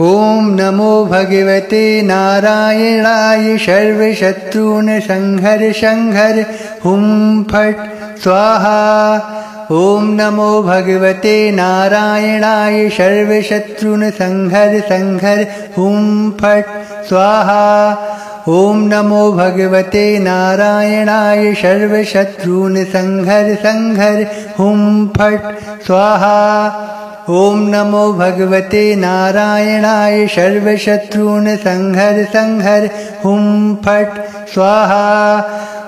ॐ नमो भगवते नारायणाय सर्वशत्रून् संहर संहर हुं फट् स्वाहा। ॐ नमो भगवते नारायणाय सर्वशत्रून् संहर संहर हुं फट् स्वाहा। ॐ नमो भगवते नारायणाय सर्वशत्रून् संहर संहर हुं फट् स्वाहा। ॐ नमो भगवते नारायणाय सर्वशत्रून् संहर संहर हुं फट् स्वाहा।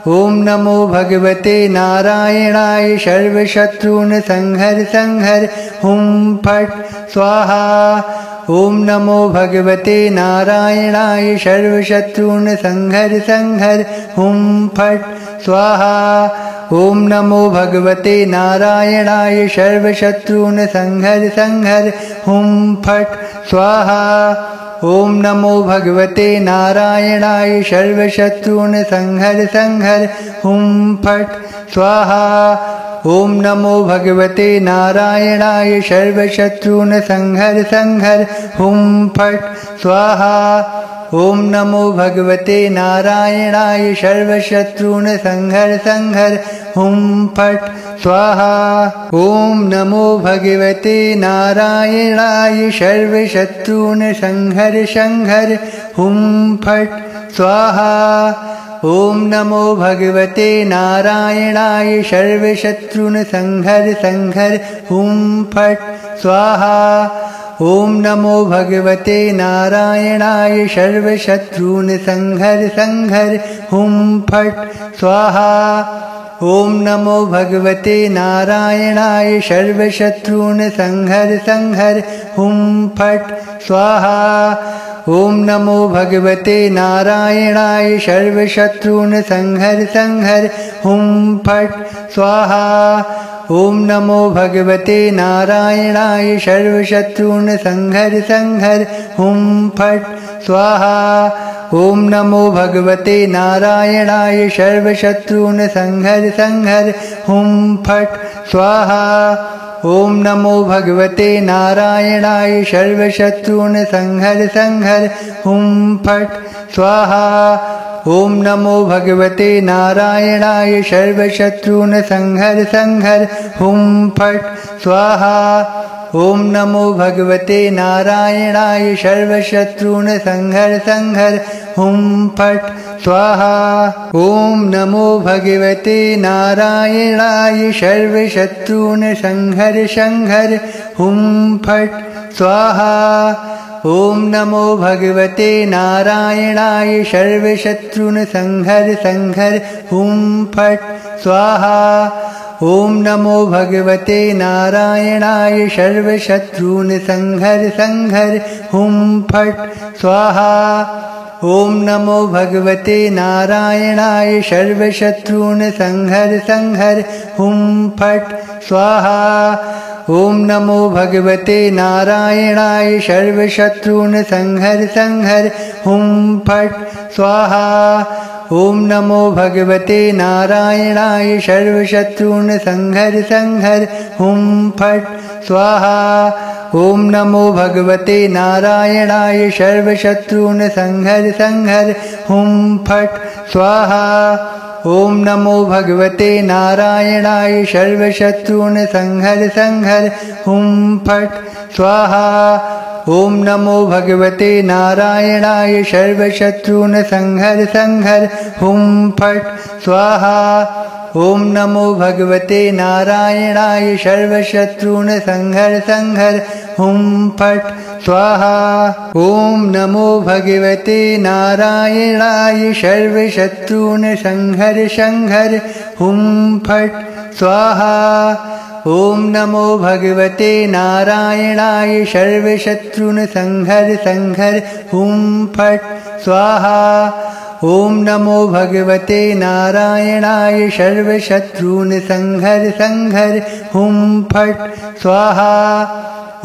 ॐ नमो भगवते नारायणाय सर्वशत्रून् संहर संहर हुं फट् स्वाहा। ॐ नमो भगवते नारायणाय सर्वशत्रून् संहर संहर हुं फट् स्वाहा। ॐ नमो भगवते नारायणाय सर्वशत्रून् संहर संहर हुं फट् स्वाहा। ॐ नमो भगवते नारायणाय सर्वशत्रून् संहर संहर हुं फट् स्वाहा। ॐ नमो भगवते नारायणाय सर्वशत्रून् संहर संहर हुं फट् स्वाहा। ॐ नमो भगवते नारायणाय सर्वशत्रून् संहर संहर हुं फट् स्वाहा। ॐ नमो भगवते नारायणाय सर्वशत्रून् संहर संहर हुं फट् स्वाहा। ॐ नमो भगवते नारायणाय सर्वशत्रून् संहर संहर हुं फट् स्वाहा। ॐ नमो भगवते नारायणाय सर्वशत्रून् संहर संहर हुं फट् स्वाहा। ॐ नमो भगवते नारायणाय सर्वशत्रून् संहर संहर हुं फट् स्वाहा। ॐ नमो भगवते नारायणाय सर्वशत्रून् संहर संहर हुं फट् स्वाहा। ॐ नमो भगवते नारायणाय सर्वशत्रून् संहर संहर हुं फट् स्वाहा। ॐ नमो भगवते नारायणाय सर्वशत्रून् संहर संहर हुं फट् स्वाहा। ॐ नमो भगवते नारायणाय सर्वशत्रून् संहर संहर हुं फट् स्वाहा। ॐ नमो भगवते नारायणाय सर्वशत्रून् संहर संहर हुं फट् स्वाहा। ॐ नमो भगवते नारायणाय सर्वशत्रून् संहर संहर हुं फट् स्वाहा। ॐ नमो भगवते नारायणाय सर्वशत्रून् संहर संहर हुं फट् स्वाहा। ॐ नमो भगवते नारायणाय सर्वशत्रून् संहर संहर हुं फट् स्वाहा। ॐ नमो भगवते नारायणाय सर्वशत्रून् संहर संहर हुं फट् स्वाहा। ॐ नमो भगवते नारायणाय सर्वशत्रून् संहर संहर हुं फट् स्वाहा। ॐ नमो भगवते नारायणाय सर्वशत्रून् संहर संहर हुं फट् स्वाहा। ॐ नमो भगवते नारायणाय सर्वशत्रून् संहर संहर हुं फट् स्वाहा। ॐ नमो भगवते नारायणाय सर्वशत्रून् संहर संहर हुं फट् स्वाहा। ॐ नमो भगवते नारायणाय सर्वशत्रून् संहर संहर हुं फट् स्वाहा। ॐ नमो भगवते नारायणाय सर्वशत्रून् संहर संहर हुं फट् स्वाहा। ॐ नमो भगवते नारायणाय सर्वशत्रून् संहर संहर हुं फट् स्वाहा। ॐ नमो भगवते नारायणाय सर्वशत्रून् संहर संहर हुं फट् स्वाहा। ॐ नमो भगवते नारायणाय सर्वशत्रून् संहर संहर हुं फट् स्वाहा। ॐ नमो भगवते नारायणाय सर्वशत्रून् संहर संहर हुं फट् स्वाहा।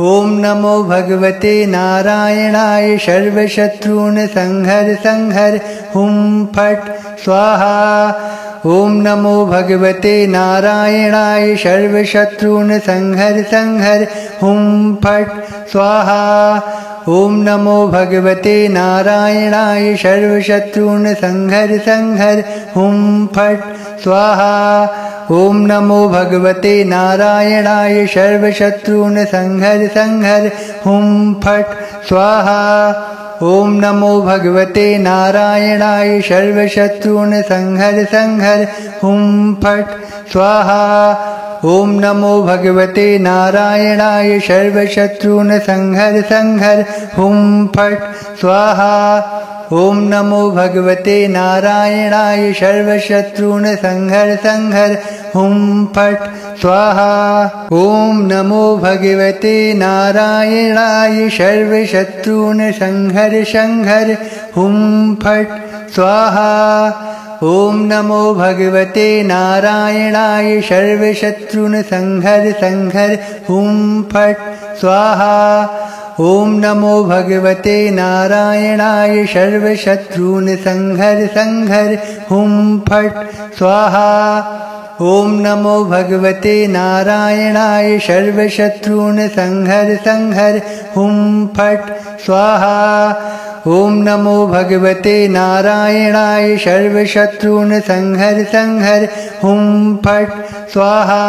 ॐ नमो भगवते नारायणाय सर्वशत्रून् संहर संहर हुं फट् स्वाहा। ॐ नमो भगवते नारायणाय सर्वशत्रून् संहर संहर हुं फट् स्वाहा। ॐ नमो भगवते नारायणाय सर्वशत्रून् संहर संहर हुं फट् स्वाहा। ॐ नमो भगवते नारायणाय सर्वशत्रून् संहर संहर हुं फट् स्वाहा। ॐ नमो भगवते नारायणाय सर्वशत्रून् संहर संहर हुं फट् स्वाहा। ॐ नमो भगवते नारायणाय सर्वशत्रून् संहर संहर हुं फट् स्वाहा। ॐ नमो भगवते नारायणाय सर्वशत्रून् संहर संहर हुं फट् स्वाहा। ॐ नमो भगवते नारायणाय सर्वशत्रून् संहर संहर हुं फट् स्वाहा। ॐ नमो भगवते नारायणाय सर्वशत्रून् संहर संहर हुं फट् स्वाहा। ॐ नमो भगवते नारायणाय सर्वशत्रून् संहर संहर हुं फट् स्वाहा। ॐ नमो भगवते नारायणाय सर्वशत्रून् संहर संहर हुं फट् स्वाहा। ॐ नमो भगवते नारायणाय सर्वशत्रून् संहर संहर हुं फट् स्वाहा।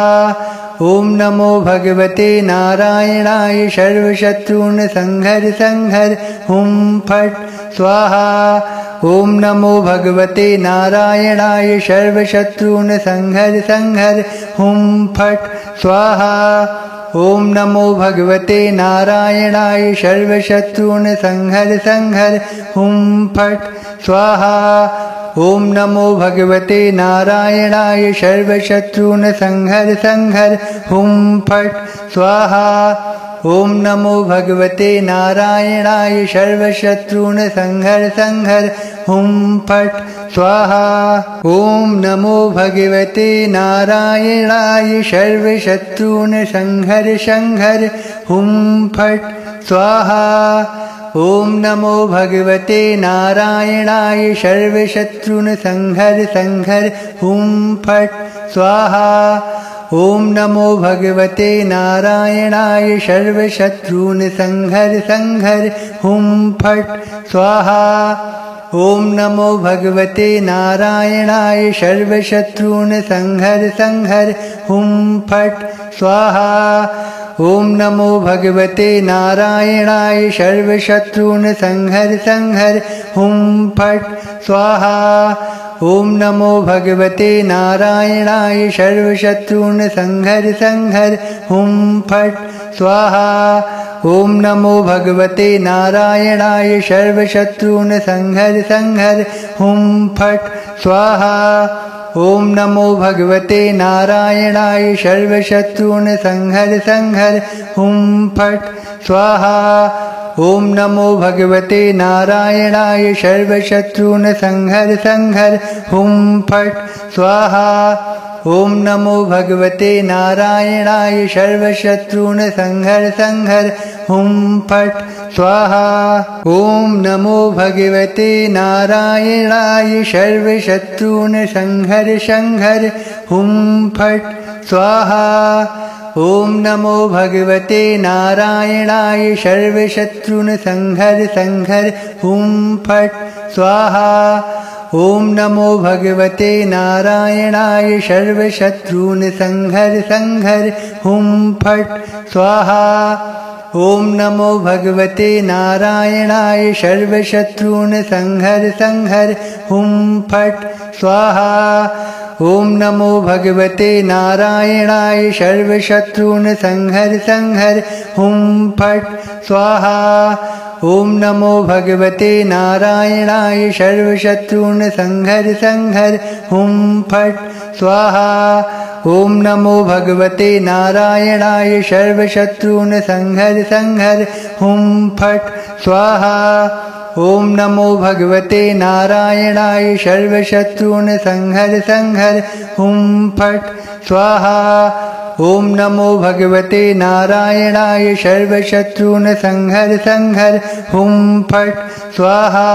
ॐ नमो भगवते नारायणाय सर्वशत्रून् संहर संहर हुं फट् स्वाहा। ॐ नमो भगवते नारायणाय सर्वशत्रून् संहर संहर हुं फट् स्वाहा। ॐ नमो भगवते नारायणाय सर्वशत्रून् संहर संहर हुं फट् स्वाहा। ॐ नमो भगवते नारायणाय सर्वशत्रून् संहर संहर हुं फट् स्वाहा। ॐ नमो भगवते नारायणाय सर्वशत्रून् संहर संहर हुं फट् स्वाहा। ॐ नमो भगवते नारायणाय सर्वशत्रून् संहर संहर हुं फट् स्वाहा। ॐ नमो भगवते नारायणाय सर्वशत्रून् संहर संहर हुं फट् स्वाहा। ॐ नमो भगवते नारायणाय सर्वशत्रून् संहर संहर हुं फट् स्वाहा। ॐ नमो भगवते नारायणाय सर्वशत्रून् संहर संहर हुं फट् स्वाहा। ॐ नमो भगवते नारायणाय सर्वशत्रून् संहर संहर हुं फट् स्वाहा। ॐ नमो भगवते नारायणाय सर्वशत्रून् संहर संहर हुं फट् स्वाहा। ॐ नमो भगवते नारायणाय सर्वशत्रून् संहर संहर हुं फट् स्वाहा। ॐ नमो भगवते नारायणाय सर्वशत्रून् संहर संहर हुं फट् स्वाहा। ॐ नमो भगवते नारायणाय सर्वशत्रून् संहर संहर हुं फट् स्वाहा। ॐ नमो भगवते नारायणाय सर्वशत्रून् संहर संहर हुं फट् स्वाहा। ॐ नमो भगवते नारायणाय सर्वशत्रून् संहर संहर हुं फट् स्वाहा। ॐ नमो भगवते नारायणाय सर्वशत्रून् संहर संहर हुं फट् स्वाहा। ॐ नमो भगवते नारायणाय सर्वशत्रून् संहर संहर हुं फट् स्वाहा। ॐ नमो भगवते नारायणाय सर्वशत्रून् संहर संहर हुं फट् स्वाहा। ॐ नमो भगवते नारायणाय सर्वशत्रून् संहर संहर हुं फट् स्वाहा। ॐ नमो भगवते नारायणाय सर्वशत्रून् संहर संहर हुं फट् स्वाहा। ॐ नमो भगवते नारायणाय सर्वशत्रून् संहर संहर हुं फट् स्वाहा। ॐ नमो भगवते नारायणाय सर्वशत्रून् संहर संहर हुं फट् स्वाहा। ॐ नमो भगवते नारायणाय सर्वशत्रून् संहर संहर हुं फट् स्वाहा।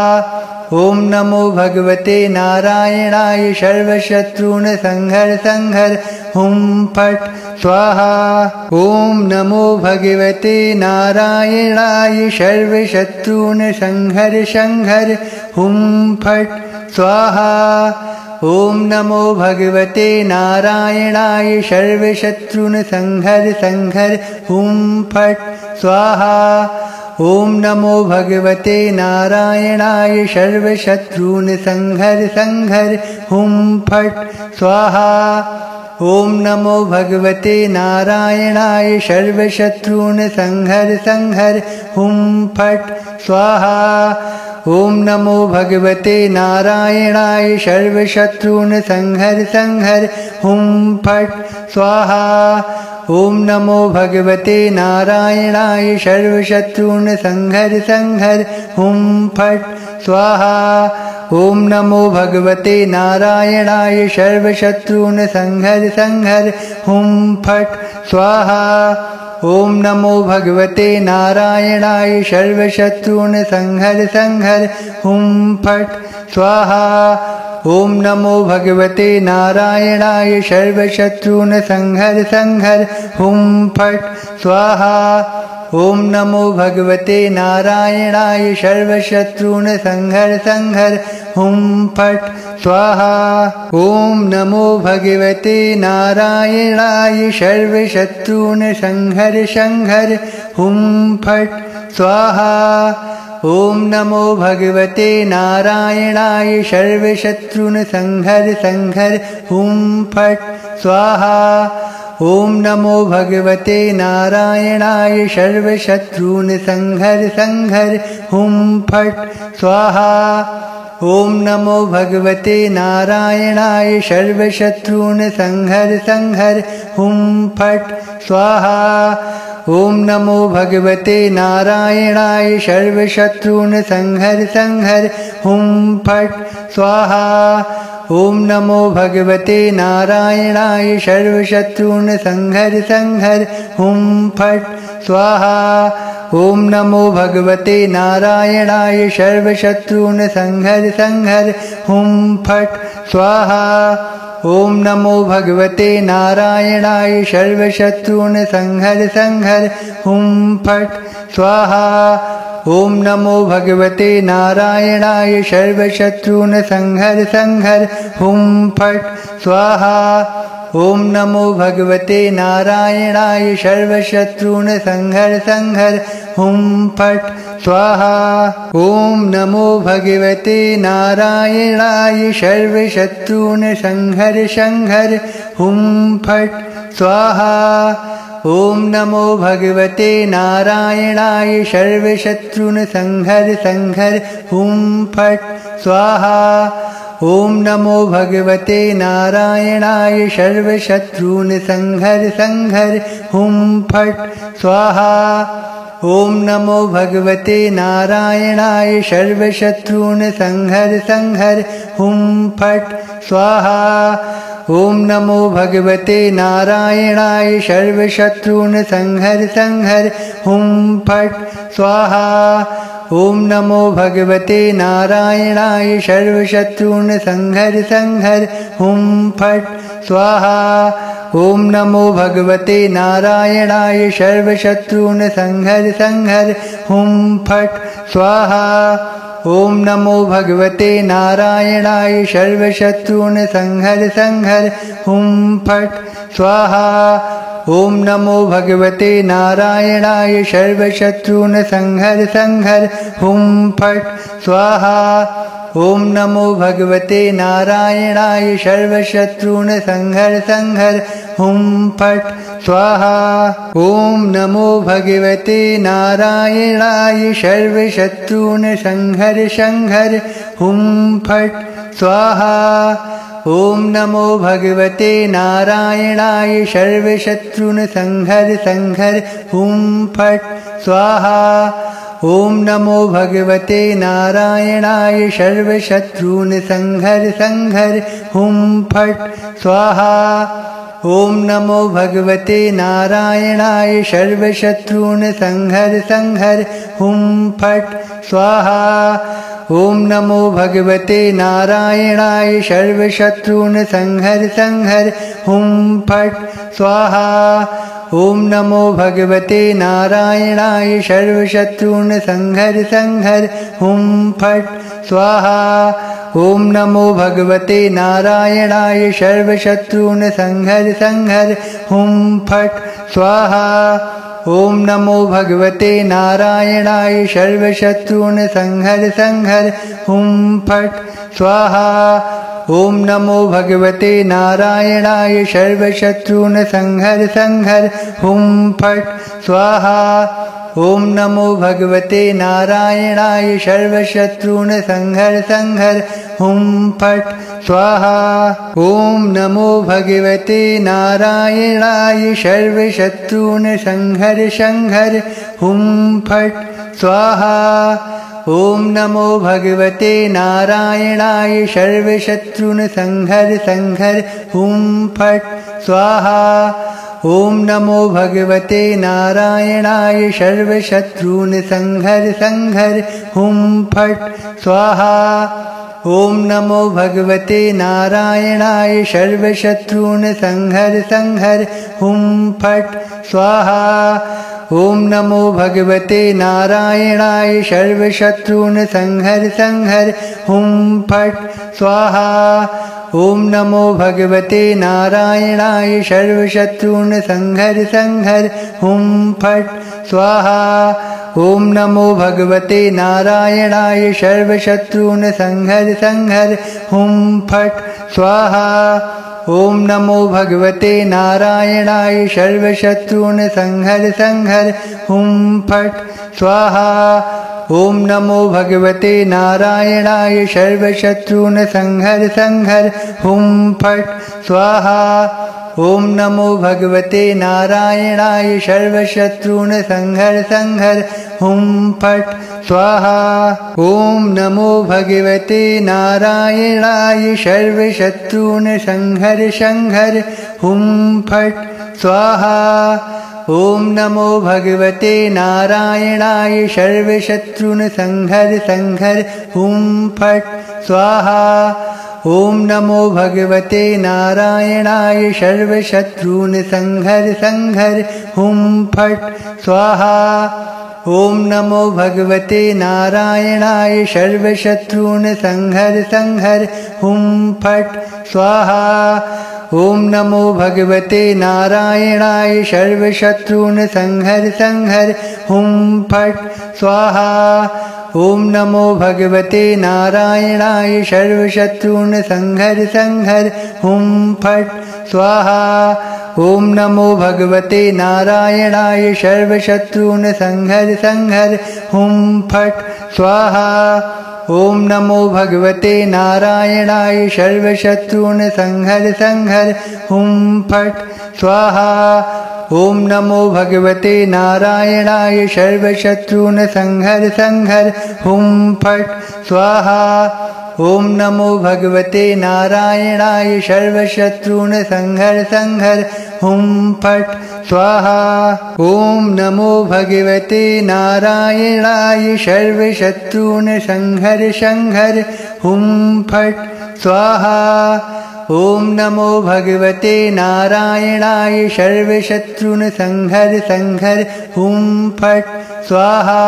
ॐ नमो भगवते नारायणाय सर्वशत्रून् संहर संहर हुं फट् स्वाहा ॐ नमो भगवते नारायणाय सर्वशत्रून् संहर संहर हुं फट् स्वाहा ॐ नमो भगवते नारायणाय सर्वशत्रून् संहर संहर हुं फट् स्वाहा ॐ नमो भगवते नारायणाय सर्वशत्रून् संहर संहर हुं फट् स्वाहा ॐ नमो भगवते नारायणाय सर्वशत्रून् संहर संहर हुं फट् स्वाहा ॐ नमो भगवते नारायणाय सर्वशत्रून् संहर संहर हुं फट् स्वाहा ॐ नमो भगवते नारायणाय सर्वशत्रून् संहर संहर हुं फट् स्वाहा ॐ नमो भगवते नारायणाय सर्वशत्रून् संहर संहर हुं फट् स्वाहा ॐ नमो भगवते नारायणाय सर्वशत्रून् संहर संहर हुं फट् स्वाहा ॐ नमो भगवते नारायणाय सर्वशत्रून् संहर संहर हुं फट् स्वाहा ॐ नमो भगवते नारायणाय सर्वशत्रून् संहर संहर हुं फट् स्वाहा ॐ नमो भगवते नारायणाय सर्वशत्रून् संहर संहर हुं फट् स्वाहा ॐ नमो भगवते नारायणाय सर्वशत्रून् संहर संहर हुं फट् स्वाहा ॐ नमो भगवते नारायणाय सर्वशत्रून् संहर संहर हुं फट् स्वाहा ॐ नमो भगवते नारायणाय सर्वशत्रून् संहर संहर हुं फट् स्वाहा ॐ नमो भगवते नारायणाय सर्वशत्रून् संहर संहर हुं फट् स्वाहा ॐ नमो भगवते नारायणाय सर्वशत्रून् संहर संहर हुं फट् स्वाहा ॐ नमो भगवते नारायणाय सर्वशत्रून् संहर संहर हुं फट् स्वाहा ॐ नमो भगवते नारायणाय सर्वशत्रून् संहर संहर हुं फट् स्वाहा ॐ नमो भगवते नारायणाय सर्वशत्रून् संहर संहर हुं फट् स्वाहा ॐ नमो भगवते नारायणाय सर्वशत्रून् संहर संहर हुं फट् स्वाहा ॐ नमो भगवते नारायणाय सर्वशत्रून् संहर संहर हुं फट् स्वाहा ॐ नमो भगवते नारायणाय सर्वशत्रून् संहर संहर हुं फट् स्वाहा ॐ नमो भगवते नारायणाय सर्वशत्रून् संहर संहर हुं फट् स्वाहा ॐ नमो भगवते नारायणाय सर्वशत्रून् संहर संहर हुं फट् स्वाहा ॐ नमो भगवते नारायणाय सर्वशत्रून् संहर संहर हुं फट् स्वाहा ॐ नमो भगवते नारायणाय सर्वशत्रून् संहर संहर हुं फट् स्वाहा ॐ नमो भगवते नारायणाय सर्वशत्रून् संहर संहर हुं फट् स्वाहा ॐ नमो भगवते नारायणाय सर्वशत्रून् संहर संहर हुं फट् स्वाहा ॐ नमो भगवते नारायणाय सर्वशत्रून् संहर संहर हुं फट् स्वाहा ॐ नमो भगवते नारायणाय सर्वशत्रून् संहर संहर हुं फट् स्वाहा ॐ नमो भगवते नारायणाय सर्वशत्रून् संहर संहर हुं फट् स्वाहा ॐ नमो भगवते नारायणाय सर्वशत्रून् संहर संहर हुं फट् स्वाहा ॐ नमो भगवते नारायणाय सर्वशत्रून् संहर संहर हुं फट् स्वाहा ॐ नमो भगवते नारायणाय सर्वशत्रून् संहर संहर हुं फट् स्वाहा ॐ नमो भगवते नारायणाय सर्वशत्रून् संहर संहर हुं फट् स्वाहा। ॐ नमो भगवते नारायणाय सर्वशत्रून् संहर संहर हुं फट् स्वाहा। ॐ नमो भगवते नारायणाय सर्वशत्रून् संहर संहर हुं फट् स्वाहा। ॐ नमो भगवते नारायणाय सर्वशत्रून् संहर संहर हुं फट् स्वाहा। ॐ नमो भगवते नारायणाय सर्वशत्रून् संहर संहर हुं फट् स्वाहा। ॐ नमो भगवते नारायणाय सर्वशत्रून् संहर संहर हुं फट् स्वाहा। ॐ नमो भगवते नारायणाय सर्वशत्रून् संहर संहर हुं फट् स्वाहा। ॐ नमो भगवते नारायणाय सर्वशत्रून् संहर संहर हुं फट् स्वाहा। ॐ नमो भगवते नारायणाय सर्वशत्रून् संहर संहर हुं फट् स्वाहा। ॐ नमो भगवते नारायणाय सर्वशत्रून् संहर संहर हुं फट् स्वाहा। ॐ नमो भगवते नारायणाय सर्वशत्रून् संहर संहर हुं फट् स्वाहा। ॐ नमो भगवते नारायणाय सर्वशत्रून् संहर संहर हुं फट् स्वाहा। ॐ नमो भगवते नारायणाय सर्वशत्रून् संहर संहर हुं फट् स्वाहा। ॐ नमो भगवते नारायणाय सर्वशत्रून् संहर संहर हुं फट् स्वाहा। ॐ नमो भगवते नारायणाय सर्वशत्रून् संहर संहर हुं फट् स्वाहा। ॐ नमो भगवते नारायणाय सर्वशत्रून् संहर संहर हुं फट् स्वाहा। ॐ नमो भगवते नारायणाय सर्वशत्रून् संहर संहर हुं फट् स्वाहा। ॐ नमो भगवते नारायणाय सर्वशत्रून् संहर संहर हुं फट् स्वाहा। ॐ नमो भगवते नारायणाय सर्वशत्रून् संहर संहर हुं फट् स्वाहा। ॐ नमो भगवते नारायणाय सर्वशत्रून् संहर संहर हुं फट् स्वाहा। ॐ नमो भगवते नारायणाय सर्वशत्रून् संहर संहर हुं फट् स्वाहा। ॐ नमो भगवते नारायणाय सर्वशत्रून् संहर संहर हुं फट् स्वाहा। ॐ नमो भगवते नारायणाय सर्वशत्रून् संहर संहर हुं फट् स्वाहा। ॐ नमो भगवते नारायणाय सर्वशत्रून् संहर संहर हुं फट् स्वाहा। ॐ नमो भगवते नारायणाय सर्वशत्रून् संहर संहर हुं फट् स्वाहा। ॐ नमो भगवते नारायणाय सर्वशत्रून् संहर संहर हुं फट् स्वाहा। ॐ नमो भगवते नारायणाय सर्वशत्रून् संहर संहर हुं फट् स्वाहा। ॐ नमो भगवते नारायणाय सर्वशत्रून् संहर संहर हुं फट् स्वाहा।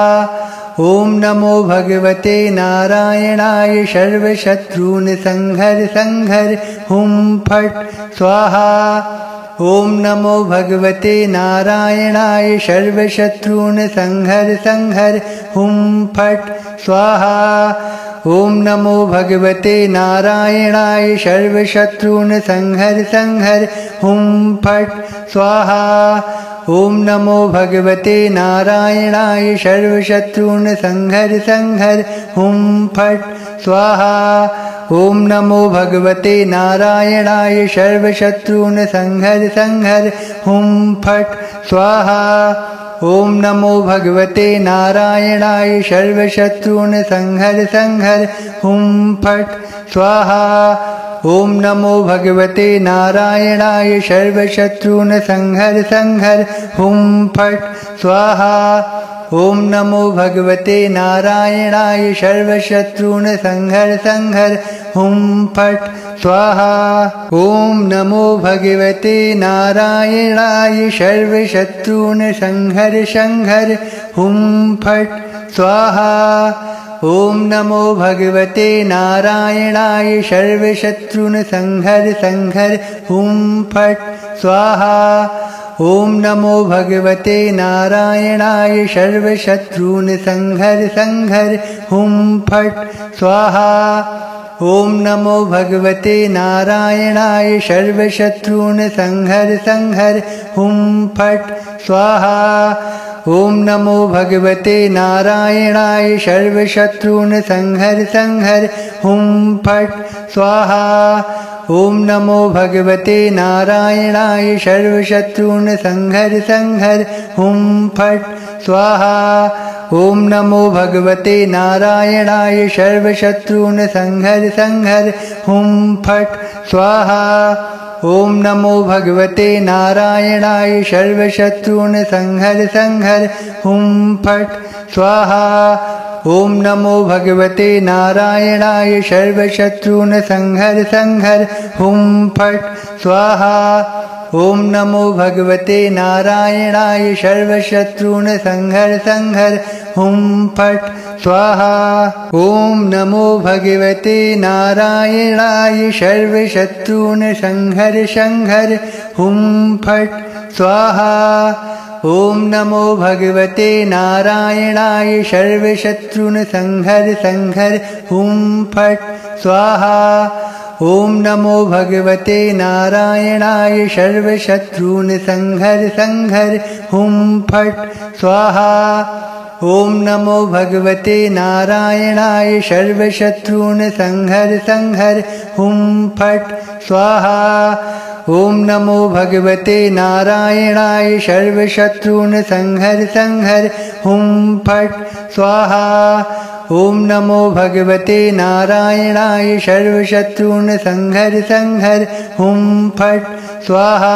ॐ नमो भगवते नारायणाय सर्वशत्रून् संहर संहर हुं फट् स्वाहा। ॐ नमो भगवते नारायणाय सर्वशत्रून् संहर संहर हुं फट् स्वाहा। ॐ नमो भगवते नारायणाय सर्वशत्रून् संहर संहर हुं फट् स्वाहा। ॐ नमो भगवते नारायणाय सर्वशत्रून् संहर संहर हुं फट् स्वाहा। ॐ नमो भगवते नारायणाय सर्वशत्रून् संहर संहर हुं फट् स्वाहा। ॐ नमो भगवते नारायणाय सर्वशत्रून् संहर संहर हुं फट् स्वाहा। ॐ नमो भगवते नारायणाय सर्वशत्रून् संहर संहर हुं फट् स्वाहा। ॐ नमो भगवते नारायणाय सर्वशत्रून् संहर संहर हुं फट् स्वाहा। ॐ नमो भगवते नारायणाय सर्वशत्रून् संहर संहर हुं फट् स्वाहा। ॐ नमो भगवते नारायणाय सर्वशत्रून् संहर संहर हुं फट् स्वाहा। ॐ नमो भगवते नारायणाय सर्वशत्रून् संहर संहर हुं फट् स्वाहा। ॐ नमो भगवते नारायणाय सर्वशत्रून् संहर संहर हुं फट् स्वाहा। ॐ नमो भगवते नारायणाय सर्वशत्रून् संहर संहर हुं फट् स्वाहा। ॐ नमो भगवते नारायणाय सर्वशत्रून् संहर संहर हुं फट् स्वाहा। ॐ नमो भगवते नारायणाय सर्वशत्रून् संहर संहर हुं फट् स्वाहा। ॐ नमो भगवते नारायणाय सर्वशत्रून् संहर संहर हुं फट् स्वाहा। ॐ नमो भगवते नारायणाय सर्वशत्रून् संहर संहर हुं फट् स्वाहा। ॐ नमो भगवते नारायणाय सर्वशत्रून् संहर संहर हुं फट् स्वाहा। ॐ नमो भगवते नारायणाय सर्वशत्रून् संहर संहर हुं फट् स्वाहा। ॐ नमो भगवते नारायणाय सर्वशत्रून् संहर संहर हुं फट् स्वाहा। ॐ नमो भगवते नारायणाय सर्वशत्रून् संहर संहर हुं फट् स्वाहा। ॐ नमो भगवते नारायणाय सर्वशत्रून् संहर संहर हुं फट् स्वाहा। ॐ नमो भगवते नारायणाय सर्वशत्रून् संहर संहर हुं फट् स्वाहा। ॐ नमो भगवते नारायणाय सर्वशत्रून् संहर संहर हुं फट् स्वाहा।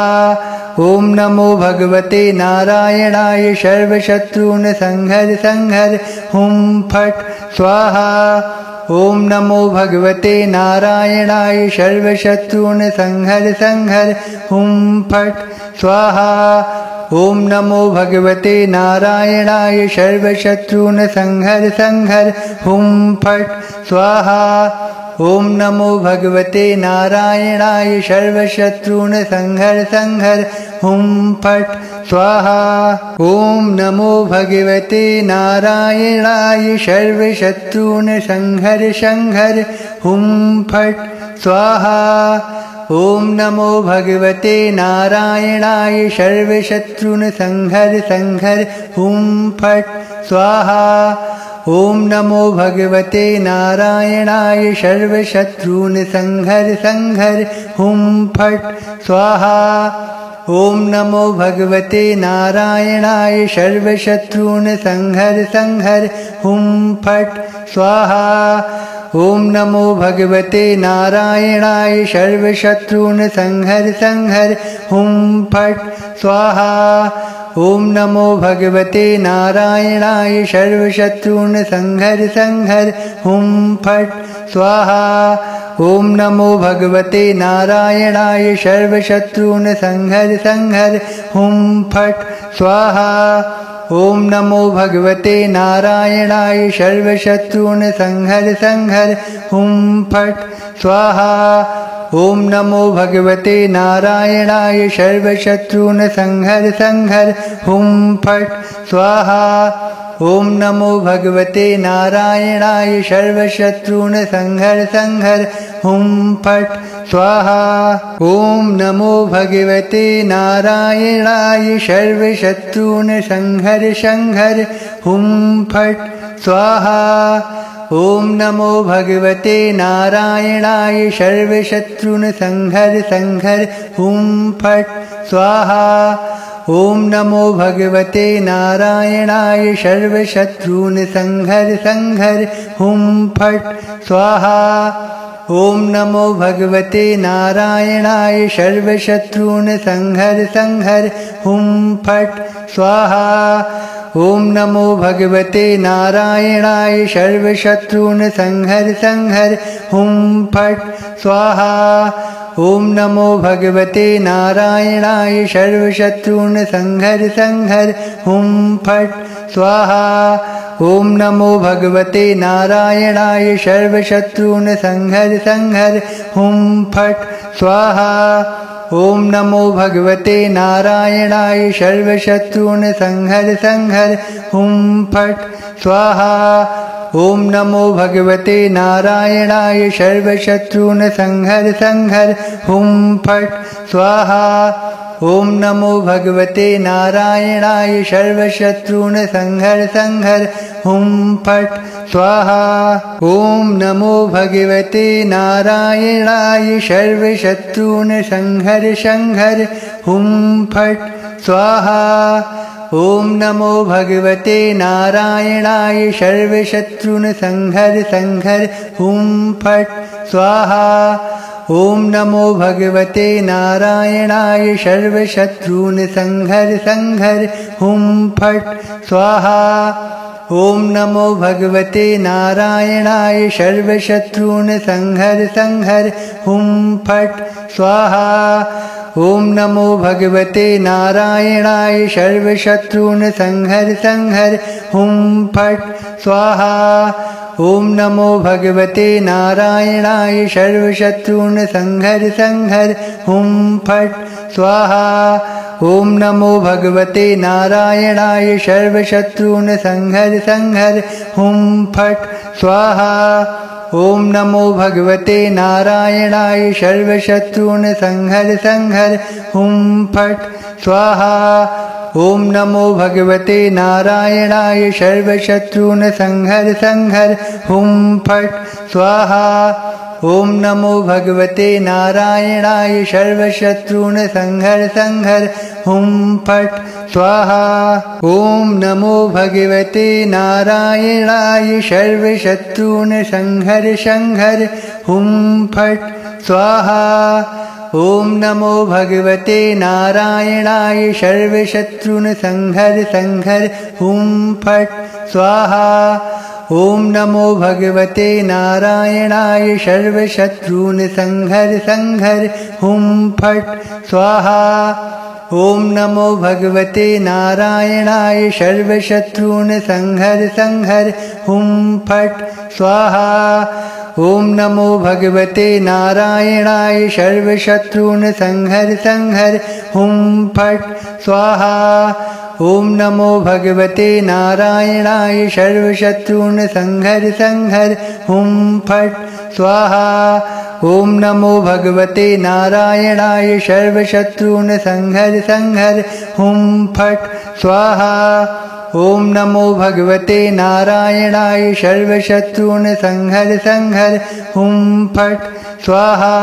ॐ नमो भगवते नारायणाय सर्वशत्रून् संहर संहर हुं फट् स्वाहा। ॐ नमो भगवते नारायणाय सर्वशत्रून् संहर संहर हुं फट् स्वाहा। ॐ नमो भगवते नारायणाय सर्वशत्रून् संहर संहर हुं फट् स्वाहा। ॐ नमो भगवते नारायणाय सर्वशत्रून् संहर संहर हुं फट् स्वाहा। ॐ नमो भगवते नारायणाय सर्वशत्रून् संहर संहर हुं फट् स्वाहा। ॐ नमो भगवते नारायणाय सर्वशत्रून् संहर संहर हुं फट् स्वाहा। ॐ नमो भगवते नारायणाय सर्वशत्रून् संहर संहर हुं फट् स्वाहा। ॐ नमो भगवते नारायणाय सर्वशत्रून् संहर संहर हुं फट् स्वाहा। ॐ नमो भगवते नारायणाय सर्वशत्रून् संहर संहर हुं फट् स्वाहा। ॐ नमो भगवते नारायणाय सर्वशत्रून् संहर संहर हुं फट् स्वाहा। ॐ नमो भगवते नारायणाय सर्वशत्रून् संहर संहर हुं फट् स्वाहा। ॐ नमो भगवते नारायणाय सर्वशत्रून् संहर संहर हुं फट् स्वाहा। ॐ नमो भगवते नारायणाय सर्वशत्रून् संहर संहर हुं फट् स्वाहा। ॐ नमो भगवते नारायणाय सर्वशत्रून् संहर संहर हुं फट् स्वाहा। ॐ नमो भगवते नारायणाय सर्वशत्रून् संहर संहर हुं फट् स्वाहा। ॐ नमो भगवते नारायणाय सर्वशत्रून् संहर संहर हुं फट् स्वाहा। ॐ नमो भगवते नारायणाय सर्वशत्रून् संहर संहर हुं फट् स्वाहा। ॐ नमो भगवते नारायणाय सर्वशत्रून् संहर संहर हुं फट् स्वाहा। ॐ नमो भगवते नारायणाय सर्वशत्रून् संहर संहर हुं फट् स्वाहा। ॐ नमो भगवते नारायणाय सर्वशत्रून् संहर संहर हुं फट् स्वाहा। ॐ नमो भगवते नारायणाय सर्वशत्रून् संहर संहर हुं फट् स्वाहा। ॐ नमो भगवते नारायणाय सर्वशत्रून् संहर संहर हुं फट् स्वाहा। ॐ नमो भगवते नारायणाय सर्वशत्रून् संहर संहर हुं फट् स्वाहा। ॐ नमो भगवते नारायणाय सर्वशत्रून् संहर संहर हुं फट् स्वाहा। ॐ नमो भगवते नारायणाय सर्वशत्रून् संहर संहर हुं फट् स्वाहा। ॐ नमो भगवते नारायणाय सर्वशत्रून् संहर संहर हुं फट् स्वाहा। ॐ नमो भगवते नारायणाय सर्वशत्रून् संहर संहर हुं फट् स्वाहा। ॐ नमो भगवते नारायणाय सर्वशत्रून् संहर संहर हुं फट् स्वाहा। ॐ नमो भगवते नारायणाय सर्वशत्रून् संहर संहर हुं फट् स्वाहा। ॐ नमो भगवते नारायणाय सर्वशत्रून् संहर संहर हुं फट् स्वाहा। ॐ नमो भगवते नारायणाय सर्वशत्रून् संहर संहर हुं फट् स्वाहा। ॐ नमो भगवते नारायणाय सर्वशत्रून् संहर संहर हुं फट् स्वाहा। ॐ नमो भगवते नारायणाय सर्वशत्रून् संहर संहर हुं फट् स्वाहा। ॐ नमो भगवते नारायणाय सर्वशत्रून् संहर संहर हुं फट् स्वाहा। ॐ नमो भगवते नारायणाय सर्वशत्रून् संहर संहर हुं फट् स्वाहा। ॐ नमो भगवते नारायणाय सर्वशत्रून् संहर संहर हुं फट् स्वाहा। ॐ नमो भगवते नारायणाय सर्वशत्रून् संहर संहर हुं फट् स्वाहा। ॐ नमो भगवते नारायणाय सर्वशत्रून् संहर संहर हुं फट् स्वाहा। ॐ नमो भगवते नारायणाय सर्वशत्रून् संहर संहर हुं फट् स्वाहा। ॐ नमो भगवते नारायणाय सर्वशत्रून् संहर संहर हुं फट् स्वाहा। ॐ नमो भगवते नारायणाय सर्वशत्रून् संहर संहर हुं फट् स्वाहा। ॐ नमो भगवते नारायणाय सर्वशत्रून् संहर संहर हुं फट् स्वाहा।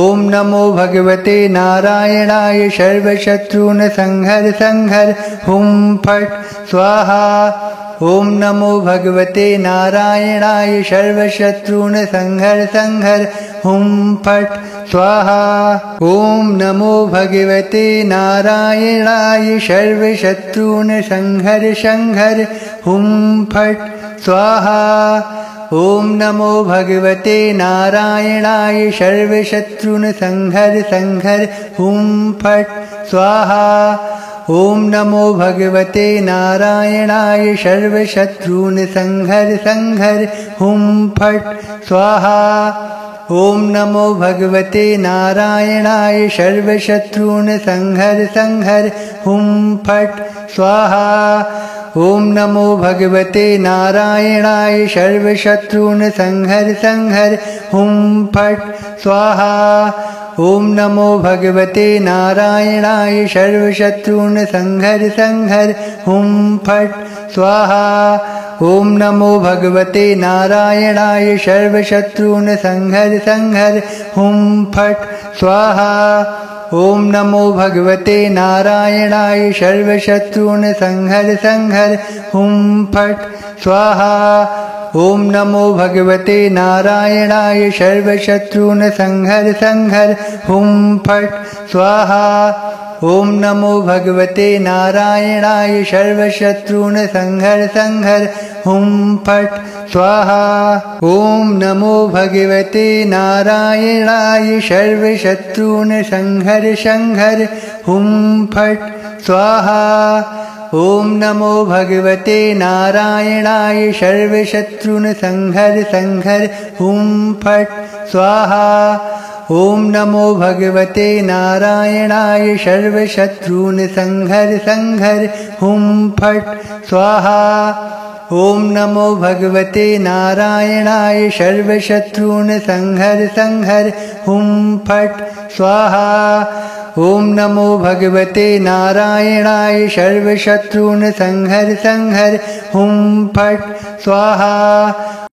ॐ नमो भगवते नारायणाय सर्वशत्रून् संहर संहर हुं फट् स्वाहा। ॐ नमो भगवते नारायणाय सर्वशत्रून् संहर संहर हुं फट् स्वाहा। ॐ नमो भगवते नारायणाय सर्वशत्रून् संहर संहर हुं फट् स्वाहा। ॐ नमो भगवते नारायणाय सर्वशत्रून् संहर संहर हुं फट् स्वाहा। ॐ नमो भगवते नारायणाय सर्वशत्रून् संहर संहर हुं फट् स्वाहा। ॐ नमो भगवते नारायणाय सर्वशत्रून् संहर संहर हुं फट् स्वाहा। ॐ नमो भगवते नारायणाय सर्वशत्रून् संहर संहर हुं फट् स्वाहा। ॐ नमो भगवते नारायणाय सर्वशत्रून् संहर संहर हुं फट् स्वाहा। ॐ नमो भगवते नारायणाय सर्वशत्रून् संहर संहर हुं फट् स्वाहा। ॐ नमो भगवते नारायणाय सर्वशत्रून् संहर संहर हुं फट् स्वाहा। ॐ नमो भगवते नारायणाय सर्वशत्रून् संहर संहर हुं फट् स्वाहा। ॐ नमो भगवते नारायणाय सर्वशत्रून् संहर संहर हुं फट् स्वाहा। ॐ नमो भगवते नारायणाय सर्वशत्रून् संहर संहर हुं फट् स्वाहा। ॐ नमो भगवते नारायणाय सर्वशत्रून् संहर संहर हुं फट् स्वाहा। ॐ नमो भगवते नारायणाय सर्वशत्रून् संहर संहर हुं फट् स्वाहा। ॐ नमो भगवते नारायणाय सर्वशत्रून् संहर संहर हुं फट् स्वाहा। ॐ नमो भगवते नारायणाय सर्वशत्रून् संहर संहर हुं फट् स्वाहा।